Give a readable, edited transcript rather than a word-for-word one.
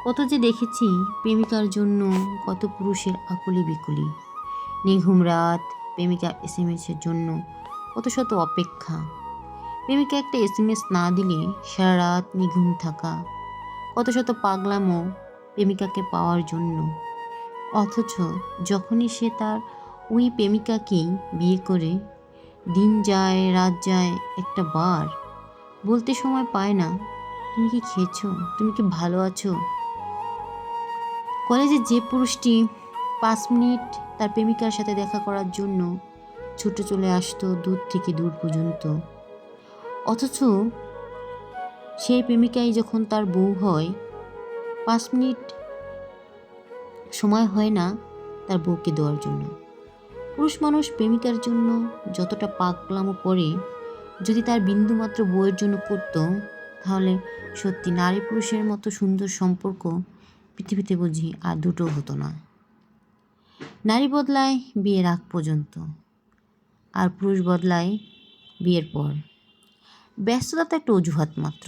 কত যে দেখেছি প্রেমিকার জন্য কত পুরুষের আকুলি বিকুলি, নিঘুম রাত, প্রেমিকা এসএমএসের জন্য কত শত অপেক্ষা, প্রেমিকা একটা এসএমএস না দিলে সারা রাত নিঘুম থাকা, কত শত পাগলামো প্রেমিকাকে পাওয়ার জন্য। অথচ যখনই সে তার ওই প্রেমিকাকেই বিয়ে করে, দিন যায় রাত যায়, একটা বার বলতে সময় পায় না, তুমি কি খেয়েছো, তুমি কি ভালো আছো। কলেজে যে পুরুষটি 5 মিনিট তার প্রেমিকার সাথে দেখা করার জন্য ছুটে চলে আসতো দূর থেকে দূর পর্যন্ত, অথচ সেই প্রেমিকাই যখন তার বউ হয়, 5 মিনিট সময় হয় না তার বউকে দেওয়ার জন্য। পুরুষ মানুষ প্রেমিকার জন্য যতটা পাগলামো করে, যদি তার বিন্দুমাত্র বউয়ের জন্য করত, তাহলে সত্যি নারী পুরুষের মতো সুন্দর সম্পর্ক পৃথিবীতে বুঝি আর দুটো হতো না। নারী বদলায় বিয়ের আগ পর্যন্ত, আর পুরুষ বদলায় বিয়ের পর। ব্যস্ততা তো একটা অজুহাত মাত্র।